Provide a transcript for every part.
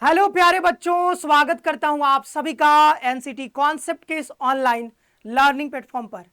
Hello प्यारे बच्चों, स्वागत करता हूं आप सभी का एनसीटी कॉन्सेप्ट के इस ऑनलाइन लर्निंग प्लेटफॉर्म पर।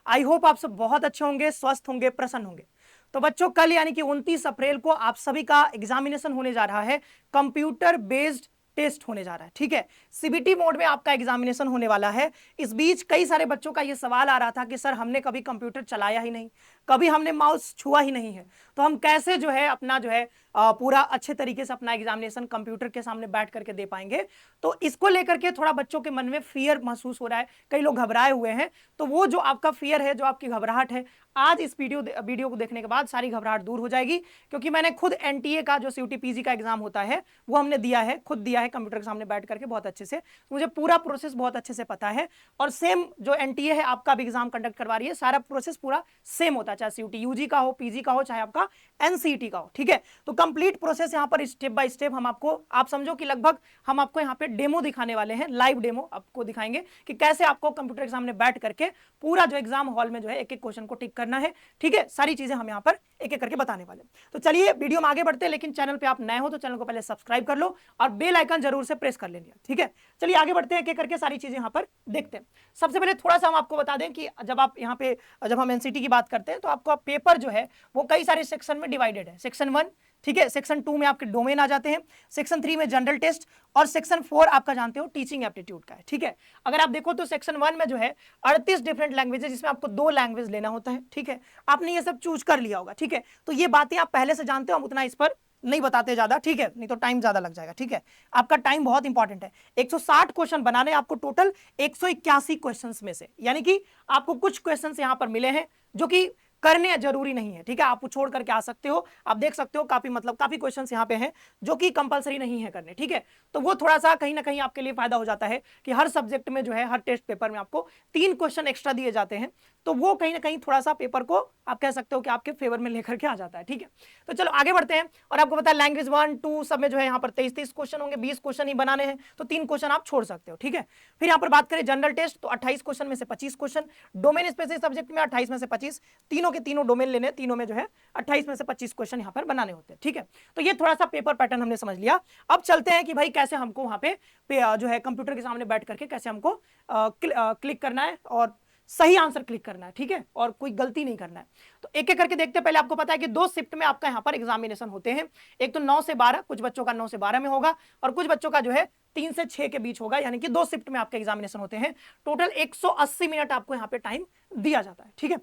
आई होप आप सब बहुत अच्छे होंगे, स्वस्थ होंगे, प्रसन्न होंगे। तो बच्चों, कल यानी कि 29 अप्रैल को आप सभी का एग्जामिनेशन होने जा रहा है। कंप्यूटर बेस्ड टेस्ट होने जा रहा है, ठीक है। सीबीटी मोड में आपका एग्जामिनेशन होने वाला है। इस बीच कई सारे बच्चों का यह सवाल आ रहा था कि सर हमने कभी कंप्यूटर चलाया ही नहीं, कभी हमने माउस छुआ ही नहीं है, तो हम कैसे जो है अपना जो है पूरा अच्छे तरीके से अपना एग्जामिनेशन कंप्यूटर के सामने बैठ करके दे पाएंगे। तो इसको लेकर के थोड़ा बच्चों के मन में फियर महसूस हो रहा है, कई लोग घबराए हुए हैं। तो वो जो आपका फियर है, जो आपकी घबराहट है, आज इस वीडियो को देखने के बाद सारी घबराहट दूर हो जाएगी। क्योंकि मैंने खुद एनटीए का जो सीयूटी पीजी का एग्जाम होता है वो हमने दिया है, खुद दिया है कंप्यूटर के सामने बैठ करके बहुत अच्छे से। मुझे पूरा प्रोसेस बहुत अच्छे से पता है। और सेम जो एनटीए है आपका भी एग्जाम कंडक्ट करवा रही है, सारा प्रोसेस पूरा सेम होता है, चाहे सीयूटी यूजी का हो, पीजी का हो, चाहे आपका एनसीईटी का हो, ठीक है। तो कंप्लीट प्रोसेस यहाँ पर स्टेप बाय स्टेप हम आपको, आप समझो कि लगभग हम आपको यहाँ पे डेमो दिखाने वाले हैं, लाइव डेमो आपको दिखाएंगे कि कैसे आपको कंप्यूटर के सामने बैठ करके पूरा जो एग्जाम हॉल में जो है एक एक क्वेश्चन को टिक करना है, ठीक है। सारी चीजें हम यहाँ पर एक एक करके बताने वाले। तो चलिए वीडियो में आगे बढ़ते हैं, लेकिन चैनल पे आप नए हो तो चैनल को पहले सब्सक्राइब कर लो और बेल आइकन जरूर से प्रेस कर लेंगे, ठीक है। चलिए आगे बढ़ते हैं, एक एक करके सारी चीजें यहाँ पर देखते हैं। सबसे पहले थोड़ा सा हम आपको बता दें कि जब आप यहाँ पे, जब हम एनसीटी की बात करते हैं तो आपका पेपर जो है वो कई सारे सेक्शन में डिवाइडेड है। सेक्शन 1, ठीक है, सेक्शन 2 में आपके डोमेन आ जाते हैं, सेक्शन 3 में जनरल टेस्ट, और सेक्शन 4 आपका जानते हो टीचिंग एप्टीट्यूड का है, ठीक है। अगर आप देखो तो सेक्शन 1 में जो है 38 डिफरेंट लैंग्वेज है, जिसमें आपको 2 लैंग्वेज लेना होता है, ठीक है। आपने ये सब चूज कर लिया होगा, ठीक है। तो ये बातें आप पहले से जानते हो, हम उतना इस पर नहीं बताते ज्यादा, ठीक है, नहीं तो टाइम ज्यादा लग जाएगा, ठीक है। आपका टाइम बहुत इंपॉर्टेंट है। 160 क्वेश्चन बनाने आपको टोटल 181 क्वेश्चंस में से, यानी कि आपको कुछ क्वेश्चंस यहां पर मिले हैं जो कि करने जरूरी नहीं है, ठीक है। आप छोड़ करके आ सकते हो, आप देख सकते हो काफी क्वेश्चंस यहाँ पे हैं जो कि कंपलसरी नहीं है करने, ठीक है। तो वो थोड़ा सा कहीं ना कहीं आपके लिए फायदा हो जाता है कि हर सब्जेक्ट में जो है, हर टेस्ट पेपर में आपको 3 क्वेश्चन एक्स्ट्रा दिए जाते हैं। तो वो कहीं ना कहीं थोड़ा सा पेपर को आप कह सकते हो कि आपके फेवर में लेकर के आ जाता है, ठीक है। तो चलो आगे बढ़ते हैं। और आपको पता है लैंग्वेज 1, 2 सब में जो है यहाँ पर 23 क्वेश्चन होंगे, 20 क्वेश्चन ही बनाने हैं, तो 3 क्वेश्चन आप छोड़ सकते हो, ठीक है। फिर यहाँ पर बात करें जनरल टेस्ट, तो 28 क्वेश्चन में से 25 क्वेश्चन, डोमेन स्पेसिफिक सब्जेक्ट में 28 में से 25, तीनों के तीनों डोमेन लेने, तीनों में जो है 28 में से 25 क्वेश्चन यहाँ पर बनाने होते हैं, ठीक है। तो ये थोड़ा सा पेपर पैटर्न हमने समझ लिया। अब चलते हैं कि भाई कैसे हमको वहां पे जो है कंप्यूटर के सामने बैठ करके कैसे हमको क्लिक करना है और सही आंसर क्लिक करना है, ठीक है, और कोई गलती नहीं करना है। तो एक एक करके देखते हैं। पहले आपको पता है कि 2 शिफ्ट में आपका यहाँ पर एग्जामिनेशन होते हैं। एक तो 9 से 12, कुछ बच्चों का 9 से 12 में होगा, और कुछ बच्चों का जो है 3 से 6 के बीच होगा, यानी कि 2 शिफ्ट में आपके एग्जामिनेशन होते हैं। टोटल 180 मिनट आपको यहाँ पे टाइम दिया जाता है, ठीक है।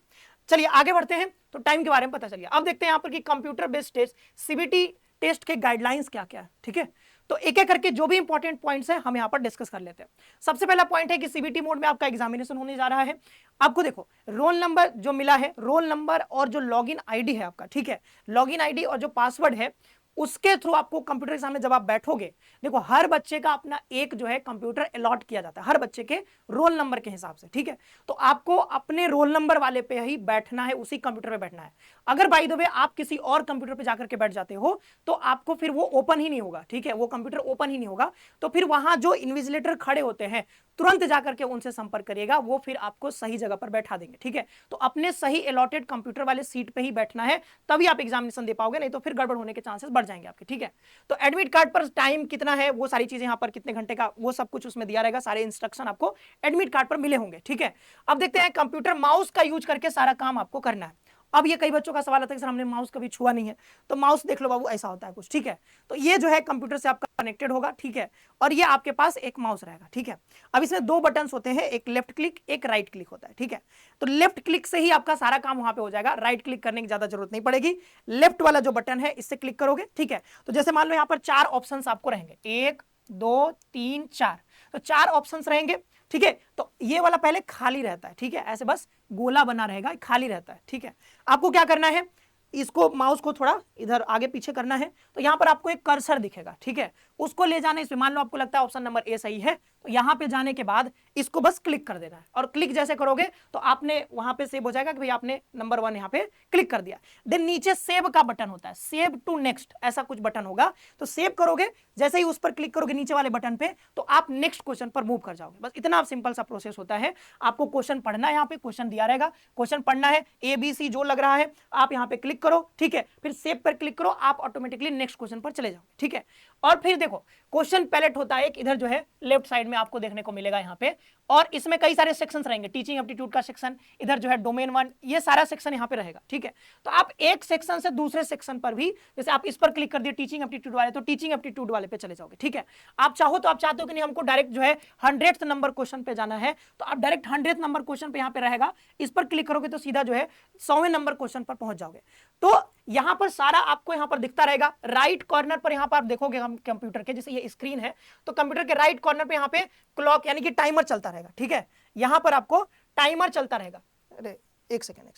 चलिए आगे बढ़ते हैं, तो टाइम के बारे में पता चलिए। अब देखते हैं यहाँ पर कि computer based test, CBT test के गाइडलाइंस क्या क्या है, ठीक है। तो एक एक करके जो भी इंपॉर्टेंट पॉइंट्स है हम यहाँ पर डिस्कस कर लेते हैं। सबसे पहला पॉइंट है कि सीबीटी मोड में आपका एग्जामिनेशन होने जा रहा है। आपको देखो रोल नंबर जो मिला है, रोल नंबर और जो लॉगिन आईडी है आपका, ठीक है, लॉगिन आईडी और जो पासवर्ड है उसके थ्रू आपको कंप्यूटर के सामने जब आप बैठोगे, देखो हर बच्चे का अपना एक जो है कंप्यूटर अलॉट किया जाता है, हर बच्चे के रोल नंबर के हिसाब से, ठीक है। तो आपको अपने रोल नंबर वाले पे ही बैठना है, उसी कंप्यूटर पे बैठना है। अगर बाय द वे आप किसी और कंप्यूटर पे जाकर के बैठ जाते हो तो आपको फिर वो ओपन ही नहीं होगा, ठीक है, वो कंप्यूटर ओपन ही नहीं होगा। तो फिर वहां जो इन्विजिलेटर खड़े होते हैं तुरंत जाकर के उनसे संपर्क करिएगा, वो फिर आपको सही जगह पर बैठा देंगे, ठीक है। तो अपने सही अलॉटेड कंप्यूटर वाले सीट पे ही बैठना है, तभी आप एग्जामिनेशन दे पाओगे, नहीं तो फिर गड़बड़ होने के चांसेस बढ़ जाएंगे आपके, ठीक है। तो एडमिट कार्ड पर टाइम कितना है, वो सारी चीजें यहाँ पर कितने घंटे का, वो सब कुछ उसमें दिया रहेगा, सारे इंस्ट्रक्शन आपको एडमिट कार्ड पर मिले होंगे, ठीक है। अब देखते हैं कंप्यूटर माउस का यूज करके सारा काम आपको करना है। अब ये कई बच्चों का सवाल आता है कि सर हमने माउस कभी छुआ नहीं है, तो माउस देख लो बाबू, ऐसा होता है कुछ, ठीक है। तो ये जो है कंप्यूटर से आपका कनेक्टेड होगा, ठीक है, और ये आपके पास एक माउस रहेगा, ठीक है। अब इसमें 2 बटन्स होते हैं, एक लेफ्ट क्लिक, एक राइट क्लिक होता है, ठीक है। तो लेफ्ट क्लिक से ही आपका सारा काम वहां पे हो जाएगा, राइट क्लिक करने की ज्यादा जरूरत नहीं पड़ेगी। लेफ्ट वाला जो बटन है इससे क्लिक करोगे, ठीक है। तो जैसे मान लो यहाँ पर 4 ऑप्शन आपको रहेंगे, 1 2 3 4, तो 4 ऑप्शन रहेंगे, ठीक है। तो ये वाला पहले खाली रहता है, ठीक है, ऐसे बस गोला बना रहेगा, खाली रहता है, ठीक है। आपको क्या करना है, इसको माउस को थोड़ा इधर आगे पीछे करना है, तो यहां पर आपको एक कर्सर दिखेगा, ठीक है, उसको ले जाने से, मान लो आपको लगता है ऑप्शन नंबर ए सही है, तो यहां पे जाने के बाद इसको बस क्लिक कर देना है, और क्लिक जैसे करोगे तो आपने वहां पे सेव हो जाएगा कि भाई आपने नंबर 1 यहां पे क्लिक कर दिया। देन नीचे सेव का बटन होता है, सेव टू नेक्स्ट ऐसा कुछ बटन होगा, तो सेव करोगे, जैसे ही उस पर क्लिक करोगे नीचे वाले बटन पे, तो आप नेक्स्ट क्वेश्चन पर मूव कर जाओगे। बस इतना सिंपल सा प्रोसेस होता है। आपको क्वेश्चन पढ़ना है, यहाँ पे क्वेश्चन दिया रहेगा, क्वेश्चन पढ़ना है, ABC जो लग रहा है आप यहाँ पे क्लिक करो, ठीक है, फिर सेव पर क्लिक करो, आप ऑटोमेटिकली नेक्स्ट क्वेश्चन पर चले जाओगे, ठीक है। और फिर देखो क्वेश्चन पैलेट होता है एक इधर जो है लेफ्ट साइड में आपको देखने को मिलेगा यहाँ पे, और इसमें कई सारे सेक्शंस रहेंगे, टीचिंग एप्टीट्यूड का सेक्शन, इधर जो है डोमेन 1, ये सारा सेक्शन यहाँ पे रहेगा, ठीक है। तो आप एक सेक्शन से दूसरे सेक्शन पर भी, जैसे आप इस पर क्लिक कर दिए टीचिंग एप्टीट्यूड वाले, तो टीचिंग एप्टीट्यूड वाले पे चले जाओगे, ठीक है। आप चाहो तो आप चाहते हो कि नहीं हमको डायरेक्ट जो है 100th नंबर क्वेश्चन पे जाना है, तो आप डायरेक्ट 100th नंबर क्वेश्चन पे यहाँ पे रहेगा, इस पर क्लिक करोगे तो सीधा जो है 100वें नंबर क्वेश्चन पर पहुंच जाओगे। तो यहां पर सारा आपको यहां पर दिखता रहेगा। राइट कॉर्नर पर यहां पर आप देखोगे हम कंप्यूटर के, जैसे ये स्क्रीन है तो कंप्यूटर के राइट कॉर्नर पे यहां पे क्लॉक यानी कि टाइमर चलता रहेगा, ठीक है। यहां पर आपको टाइमर चलता रहेगा, अरे एक सेकेंड,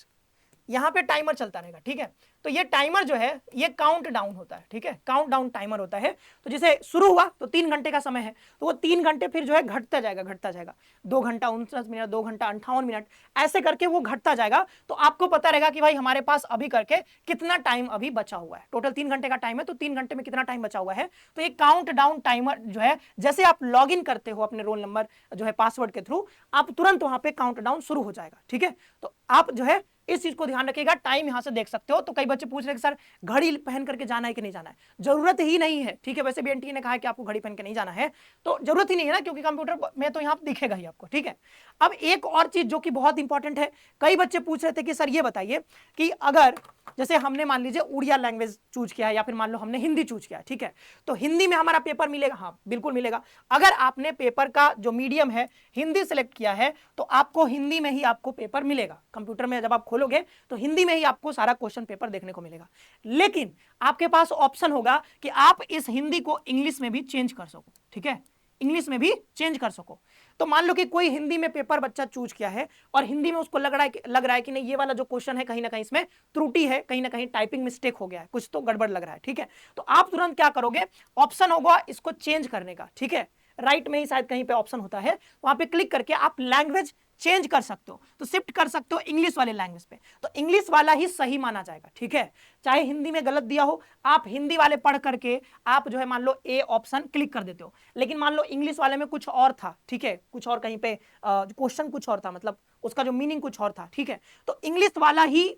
यहां पे टाइमर चलता रहेगा, ठीक है। तो ये टाइमर जो है ये काउंट डाउन होता है, ठीक है, काउंट डाउन टाइमर होता है। तो जैसे शुरू हुआ तो 3 घंटे का समय है, तो वो 3 घंटे फिर जो है घटता जाएगा, 2 घंटा 49 मिनट, 2 घंटा 58 मिनट, ऐसे करके वो घटता जाएगा। तो आपको पता रहेगा कि भाई हमारे पास अभी करके कितना टाइम अभी बचा हुआ है। टोटल 3 घंटे का टाइम है, तो 3 घंटे में कितना टाइम बचा हुआ है। तो ये काउंट डाउन टाइमर जो है, जैसे आप लॉग इन करते हो अपने रोल नंबर जो है पासवर्ड के थ्रू, आप तुरंत वहां पे काउंट डाउन शुरू हो जाएगा, ठीक है। तो आप जो है इस चीज को ध्यान रखिएगा, टाइम यहां से देख सकते हो। तो कई बच्चे पूछ रहे हैं कि सर घड़ी पहन करके जाना है कि नहीं जाना है, जरूरत ही नहीं है, ठीक है। वैसे भी एनटीए ने कहा है कि आपको घड़ी पहन के नहीं जाना है, तो जरूरत ही नहीं है ना, क्योंकि कंप्यूटर में तो यहाँ दिखेगा ही आपको, ठीक है। अब एक और चीज जो कि बहुत इंपॉर्टेंट है, कई बच्चे पूछ रहे थे कि सर ये बताइए कि अगर जैसे हमने मान लीजिए उड़िया लैंग्वेज चूज किया है, या फिर मान लो हमने हिंदी चूज किया है, ठीक है, तो हिंदी में हमारा पेपर मिलेगा? हाँ बिल्कुल मिलेगा। अगर आपने पेपर का जो मीडियम है हिंदी सेलेक्ट किया है, तो आपको हिंदी में ही आपको पेपर मिलेगा। कंप्यूटर में जब आप खोलोगे तो हिंदी में ही आपको सारा क्वेश्चन पेपर देखने को मिलेगा। लेकिन आपके पास ऑप्शन होगा कि आप इस हिंदी को इंग्लिश में भी चेंज कर सको, ठीक है, इंग्लिश में भी चेंज कर सको। तो मान लो कि कोई हिंदी में पेपर बच्चा चूज किया है और हिंदी में उसको लग रहा है कि नहीं ये वाला जो क्वेश्चन है कहीं ना कहीं इसमें त्रुटि है, कहीं ना कहीं टाइपिंग मिस्टेक हो गया है, कुछ तो गड़बड़ लग रहा है, ठीक है। तो आप तुरंत क्या करोगे, ऑप्शन होगा इसको चेंज करने का, ठीक है, राइट में ही शायद कहीं पे ऑप्शन होता है, वहां पे क्लिक करके आप लैंग्वेज चेंज कर सकते हो, तो शिफ्ट कर सकते हो इंग्लिश वाले लैंग्वेज पे, तो इंग्लिश वाला ही सही माना जाएगा, ठीक है। चाहे हिंदी में गलत दिया हो, आप हिंदी वाले पढ़ करके आप जो है मान लो ए ऑप्शन क्लिक कर देते हो, लेकिन मान लो इंग्लिश वाले में कुछ और था, ठीक है, कुछ और कहीं पे क्वेश्चन कुछ और था, मतलब उसका जो मीनिंग कुछ और था, ठीक है। तो इंग्लिश वाला ही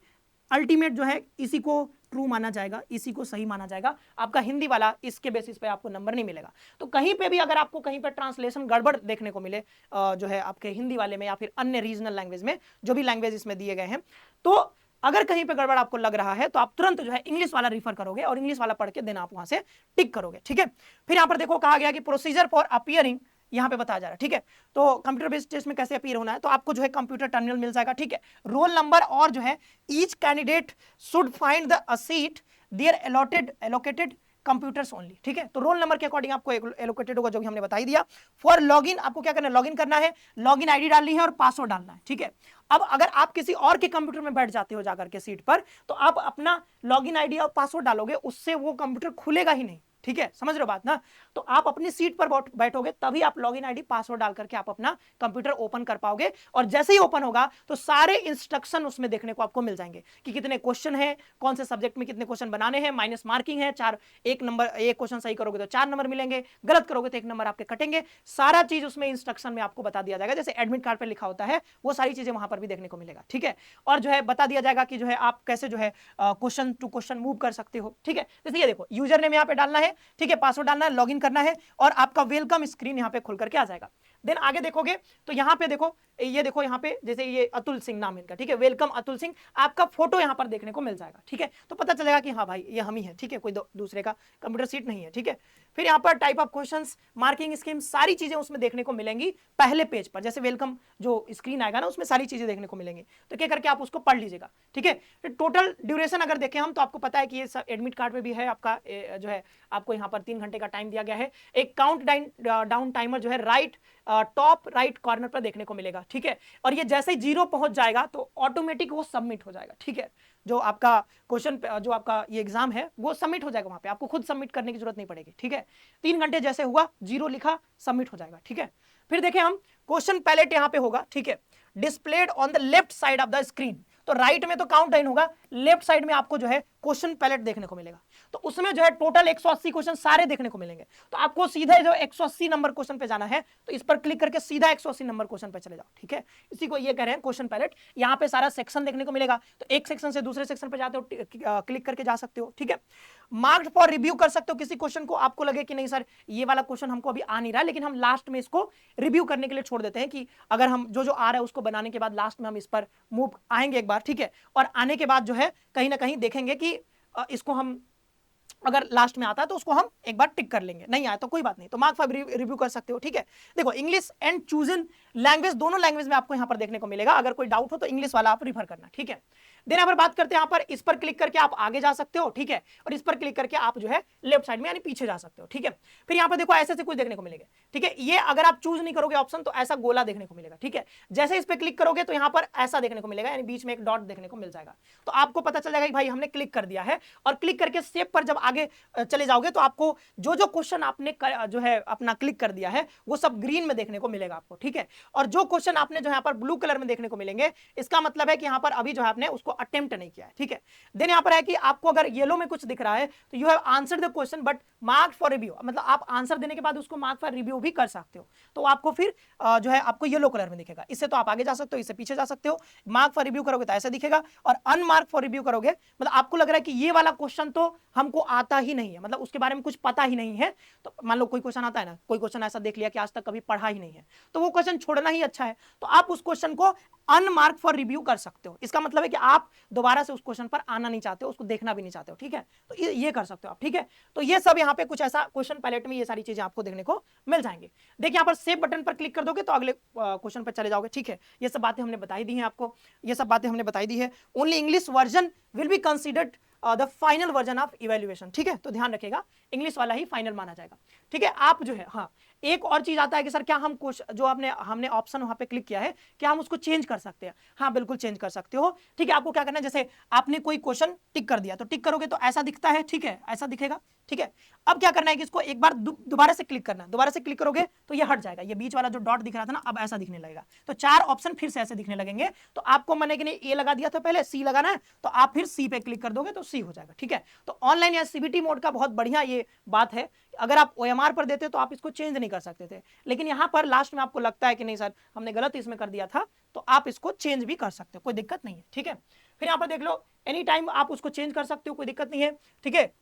अल्टीमेट जो है इसी को ट्रू माना जाएगा, इसी को सही माना जाएगा। आपका हिंदी वाला इसके बेसिस पे आपको नंबर नहीं मिलेगा। तो कहीं पे भी अगर आपको कहीं पे ट्रांसलेशन गड़बड़ देखने को मिले जो है आपके हिंदी वाले में या फिर अन्य रीजनल लैंग्वेज में, जो भी लैंग्वेज इसमें दिए गए हैं, तो अगर कहीं पे गड़बड़ आपको लग रहा है तो आप तुरंत जो है इंग्लिश वाला रिफर करोगे और इंग्लिश वाला पढ़ के देन आप वहां से टिक करोगे, ठीक है। फिर यहां पर देखो कहा गया कि प्रोसीजर फॉर अपीयरिंग यहां पे बताया जा रहा है, ठीक है। तो कंप्यूटर बेस्ड टेस्ट में कैसे अपीयर होना है, तो आपको जो है कंप्यूटर टर्मिनल मिल जाएगा, ठीक है, रोल नंबर, और जो है each candidate should find the seat there allocated computers only, ठीक है। तो रोल नंबर के अकॉर्डिंग आपको एलोकेटेड होगा, जो भी हमने बता ही दिया। फॉर लॉगिन आपको क्या करना है, लॉगिन करना है, लॉगिन आईडी डालनी है और पासवर्ड डालना है, ठीक है। अब अगर आप किसी और के कंप्यूटर में बैठ जाते हो जाकर के सीट पर, तो आप अपना लॉगिन आईडी और पासवर्ड डालोगे, उससे वो कंप्यूटर खुलेगा ही नहीं, ठीक है, समझ रहे हो बात ना। तो आप अपनी सीट पर बैठोगे तभी आप लॉगिन आईडी पासवर्ड डाल करके आप अपना कंप्यूटर ओपन कर पाओगे, और जैसे ही ओपन होगा तो सारे इंस्ट्रक्शन उसमें देखने को आपको मिल जाएंगे कि कितने क्वेश्चन है, कौन से सब्जेक्ट में कितने क्वेश्चन बनाने हैं, माइनस मार्किंग है, एक क्वेश्चन सही करोगे तो 4 नंबर मिलेंगे, गलत करोगे तो 1 नंबर आपके कटेंगे। सारा चीज उसमें इंस्ट्रक्शन में आपको बता दिया जाएगा, जैसे एडमिट कार्ड पर लिखा होता है वो सारी चीजें वहां पर भी देखने को मिलेगा, ठीक है। और जो है बता दिया जाएगा कि जो है आप कैसे जो है क्वेश्चन टू क्वेश्चन मूव कर सकते हो, ठीक है। जैसे ये देखो यूजर नेम यहाँ पे डालना है, ठीक है, पासवर्ड डालना है, लॉगिन करना है, और आपका वेलकम स्क्रीन यहां पे खुल करके आ जाएगा। देन आगे देखोगे तो यहां पे देखो, ये देखो यहां पे जैसे ये अतुल सिंह नाम इनका, ठीक है, वेलकम अतुल सिंह, आपका फोटो यहां पर देखने को मिल जाएगा, ठीक है। तो पता चलेगा कि हाँ भाई ये हम ही है, ठीक है, कोई दूसरे का कंप्यूटर सीट नहीं है, ठीक है। फिर यहां पर type of questions, marking scheme, सारी चीजें उसमें देखने को मिलेंगी पहले पेज पर, जैसे वेलकम जो स्क्रीन आएगा ना उसमें सारी चीजें देखने को मिलेंगी, तो क्या करके आप उसको पढ़ लीजिएगा, ठीक है। टोटल ड्यूरेशन अगर देखें हम तो आपको पता है कि ये एडमिट कार्ड में भी है आपका जो है आपको यहाँ पर 3 घंटे का टाइम दिया गया है। एक काउंट डाउन टाइमर जो है टॉप राइट कॉर्नर पर देखने को मिलेगा, ठीक है। और ये जैसे ही 0 पहुंच जाएगा तो ऑटोमेटिक वो सबमिट हो जाएगा, ठीक है। जो आपका क्वेश्चन जो आपका ये एग्जाम है वो सबमिट हो जाएगा, वहां पे आपको खुद सबमिट करने की जरूरत नहीं पड़ेगी, ठीक है। 3 घंटे जैसे हुआ 0 लिखा सबमिट हो जाएगा, ठीक है। फिर देखें हम क्वेश्चन पैलेट यहाँ पे होगा, ठीक है, displayed on the left side of the screen. तो राइट में तो काउंट डाउन होगा, लेफ्ट साइड में आपको जो है क्वेश्चन पैलेट देखने को मिलेगा। तो उसमें जो है टोटल 180 क्वेश्चन सारे देखने को मिलेंगे। तो आपको सीधे जो 180 नंबर क्वेश्चन पे जाना है, तो इस पर क्लिक करके सीधा 180 नंबर क्वेश्चन पे चले जाओ, ठीक है। इसी को ये कह रहे हैं क्वेश्चन पैलेट। यहाँ पे सारा सेक्शन देखने को मिलेगा, तो एक सेक्शन से दूसरे सेक्शन पे जाते हो, क्लिक करके जा सकते हो, ठीक है। मार्क्ड फॉर रिव्यू कर सकते हो किसी क्वेश्चन को, आपको लगे कि नहीं सर ये वाला क्वेश्चन हमको अभी आ नहीं रहा, लेकिन हम लास्ट में इसको रिव्यू करने के लिए छोड़ देते हैं कि अगर हम जो जो आ रहा है उसको बनाने के बाद लास्ट में हम इस पर मूव आएंगे एक बार, ठीक है। और आने के बाद जो है कहीं ना कहीं देखेंगे कि इसको हम अगर लास्ट में आता है तो उसको हम एक बार टिक कर लेंगे, नहीं आया तो कोई बात नहीं, तो मार्क फॉर रिव्यू कर सकते हो, ठीक है। देखो इंग्लिश एंड चूजन लैंग्वेज, दोनों लैंग्वेज में आपको यहां पर देखने को मिलेगा। अगर कोई डाउट हो तो इंग्लिश वाला आप रिफर करना, ठीक है। देन यहाँ पर बात करते हैं, यहाँ पर इस पर क्लिक करके आप आगे जा सकते हो, ठीक है। और इस पर क्लिक करके आप जो है लेफ्ट साइड में यानी पीछे जा सकते हो, ठीक है। फिर यहाँ पर देखो ऐसे से कुछ देखने को मिलेगा, ठीक है। ये अगर आप चूज नहीं करोगे ऑप्शन तो ऐसा गोला देखने को मिलेगा, ठीक है। जैसे इस पर क्लिक करोगे तो यहाँ पर ऐसा देखने को मिलेगा, यानी बीच में एक डॉट देखने को मिल जाएगा। तो आपको पता चल जाएगा कि भाई हमने क्लिक कर दिया है। और क्लिक करके सेव पर जब आगे चले जाओगे तो आपको जो जो क्वेश्चन आपने जो है अपना क्लिक कर दिया है वो सब ग्रीन में देखने को मिलेगा आपको, ठीक है। और जो क्वेश्चन आपने जो यहाँ पर ब्लू कलर में देखने को मिलेंगे, इसका मतलब है कि यहाँ पर अभी जो है आपने उसको अटेम्प्ट नहीं किया है, ठीक है। देन यहाँ पर है कि आपको अगर येलो में कुछ दिख रहा है तो you have answered the question but mark for review, मतलब आप आंसर देने के बाद उसको मार्क फॉर रिव्यू भी कर सकते हो, तो आपको फिर जो है आपको येलो कलर में दिखेगा। इससे तो आप आगे जा सकते हो, इससे पीछे जा सकते हो। मार्क फॉर रिव्यू करोगे तो ऐसा दिखेगा, और अनमार्क फॉर रिव्यू करोगे मतलब आपको लग रहा है कि ये वाला क्वेश्चन तो हमको आता ही नहीं है, मतलब उसके बारे में कुछ पता ही नहीं है। तो मान लो कोई क्वेश्चन आता है ना, कोई क्वेश्चन ऐसा देख लिया कि आज तक कभी पढ़ा ही नहीं है, तो वो क्वेश्चन छोड़ना ही अच्छा है, तो आप उस क्वेश्चन को अनमार्क फॉर रिव्यू कर सकते हो। इसका मतलब है कि आप दोबारा से उस क्वेश्चन पर आना नहीं चाहते हो, उसको देखना भी नहीं चाहते हो, ठीक है। तो ये कर सकते हो आप, ठीक है। तो ये सब यहाँ पे कुछ ऐसा क्वेश्चन पैलेट में ये सारी चीजें आपको देखने को मिल जाएंगी। देखिए यहाँ पर सेव बटन पर क्लिक कर दोगे तो अगले क्वेश्चन पर चले जाओगे, ठीक है। ये सब बातें हमने बताई दी हैं आपको, ये सब बातें हमने बताई दी है। Only English version will be considered the final version of evaluation, ठीक है। तो ध्यान रखिएगा इंग्लिश वाला ही फाइनल माना जाएगा, ठीक है। आप जो है, हाँ एक और चीज आता है कि सर क्या हम जो हमने ऑप्शन वहां पे क्लिक किया है क्या हम उसको चेंज कर सकते हैं? हाँ बिल्कुल चेंज कर सकते हो, ठीक है। आपको क्या करना है, जैसे आपने कोई क्वेश्चन टिक कर दिया तो टिक करोगे तो ऐसा दिखता है, ठीक है, ऐसा दिखेगा, ठीक है। अब क्या करना है कि इसको एक बार दोबारा से क्लिक करना है, दोबारा से क्लिक करोगे तो ये हट जाएगा, ये बीच वाला जो डॉट दिख रहा था ना अब ऐसा दिखने लगेगा। तो 4 ऑप्शन फिर से ऐसे दिखने लगेंगे। तो आपको मैंने कि नहीं ए लगा दिया था पहले, सी लगाना है, तो आप फिर सी पे क्लिक कर दोगे तो सी हो जाएगा, ठीक है। तो ऑनलाइन या सीबीटी मोड का बहुत बढ़िया ये बात है, अगर आप ओएमआर पर देते तो आप इसको चेंज नहीं कर सकते थे, लेकिन यहां पर लास्ट में आपको लगता है कि नहीं सर हमने गलत इसमें कर दिया था, तो आप इसको चेंज भी कर सकते हो, कोई दिक्कत नहीं है, ठीक है। फिर यहां पर देख लो एनी टाइम आप उसको चेंज कर सकते हो, कोई दिक्कत नहीं है, ठीक है।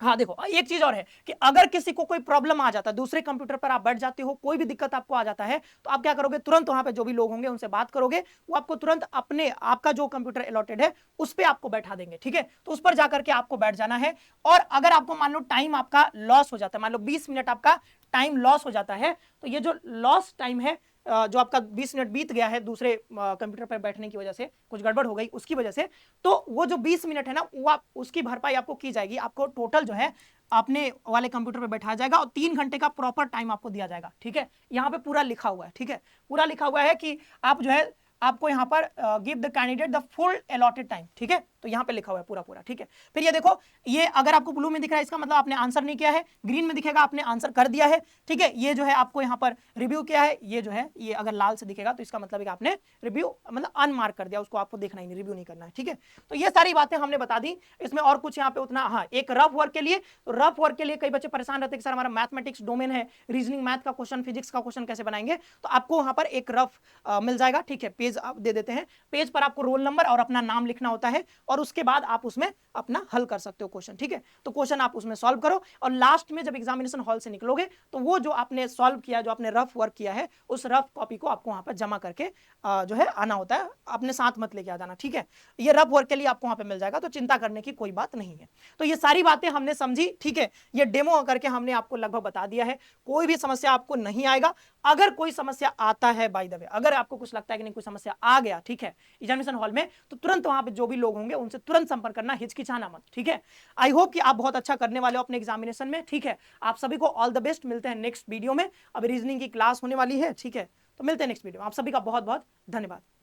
हाँ देखो एक चीज और है कि अगर किसी को कोई प्रॉब्लम आ जाता है, दूसरे कंप्यूटर पर आप बैठ जाते हो, कोई भी दिक्कत आपको आ जाता है, तो आप क्या करोगे, तुरंत वहां पे जो भी लोग होंगे उनसे बात करोगे, वो आपको तुरंत अपने आपका जो कंप्यूटर अलॉटेड है उस पर आपको बैठा देंगे, ठीक है। तो उस पर जाकर के आपको बैठ जाना है। और अगर आपको मान लो टाइम आपका लॉस हो जाता है, मान लो 20 मिनट आपका टाइम लॉस हो जाता है, तो ये जो लॉस टाइम है जो आपका 20 मिनट बीत गया है दूसरे कंप्यूटर पर बैठने की वजह से, कुछ गड़बड़ हो गई उसकी वजह से, तो वो जो 20 मिनट है ना वो आप उसकी भरपाई आपको की जाएगी। आपको टोटल जो है अपने वाले कंप्यूटर पर बैठाया जाएगा और 3 घंटे का प्रॉपर टाइम आपको दिया जाएगा, ठीक है। यहाँ पे पूरा लिखा हुआ है, ठीक है, पूरा लिखा हुआ है कि आप जो है आपको यहाँ पर give the candidate the full allotted time, ठीक है। तो यहाँ पे लिखा हुआ है पूरा पूरा, ठीक है। फिर ये देखो, ये अगर आपको ब्लू में दिख रहा है इसका मतलब आपने आंसर नहीं किया है, ग्रीन में दिखेगा आपने आंसर कर दिया है, ठीक है। ये जो है आपको यहाँ पर रिव्यू किया है, ये जो है ये अगर लाल से दिखेगा तो इसका मतलब है कि आपने रिव्यू मतलब अनमार्क कर दिया, उसको आपको देखना ही नहीं, रिव्यू नहीं करना है, ठीक है। तो ये सारी बातें हमने बता दी। इसमें और कुछ यहाँ पे उतना, हाँ एक रफ वर्क के लिए, तो रफ वर्क के लिए कई बच्चे परेशान रहते हैं कि सर हमारा मैथमेटिक्स डोमेन है, रीजनिंग मैथ का क्वेश्चन, फिजिक्स का क्वेश्चन कैसे बनाएंगे, तो आपको वहां पर एक रफ मिल जाएगा, ठीक है। पेज आप दे देते हैं, पेज पर आपको रोल नंबर और अपना नाम लिखना होता है, और उसके बाद आप उसमें अपना हल कर सकते हो क्वेश्चन, ठीक है। तो क्वेश्चन आप उसमें सॉल्व करो, और लास्ट में जब एग्जामिनेशन हॉल से निकलोगे तो वो जो आपने सॉल्व किया, जो आपने रफ वर्क किया है, उस रफ कॉपी को आपको वहां पर जमा करके जो है आना होता है, अपने साथ मत लेके आ जाना, ठीक है। ये रफ वर्क के लिए आपको वहां पे मिल जाएगा, तो चिंता करने की कोई बात नहीं है। तो ये सारी बातें हमने समझी, ठीक है। ये डेमो करके हमने आपको लगभग बता दिया है, कोई भी समस्या आपको नहीं आएगा। अगर कोई समस्या आता है, बाय द वे अगर आपको कुछ लगता है कि नहीं कोई समस्या आ गया, ठीक है, एग्जामिनेशन हॉल में, तो तुरंत वहां पे जो भी लोग होंगे उनसे तुरंत संपर्क करना, हिचकिचाना मत, ठीक है। आई होप कि आप बहुत अच्छा करने वाले हो अपने एग्जामिनेशन में, ठीक है। आप सभी को ऑल द बेस्ट, मिलते हैं नेक्स्ट वीडियो में। अब रीजनिंग की क्लास होने वाली है, ठीक है, तो मिलते हैं नेक्स्ट वीडियो में। आप सभी का बहुत बहुत धन्यवाद।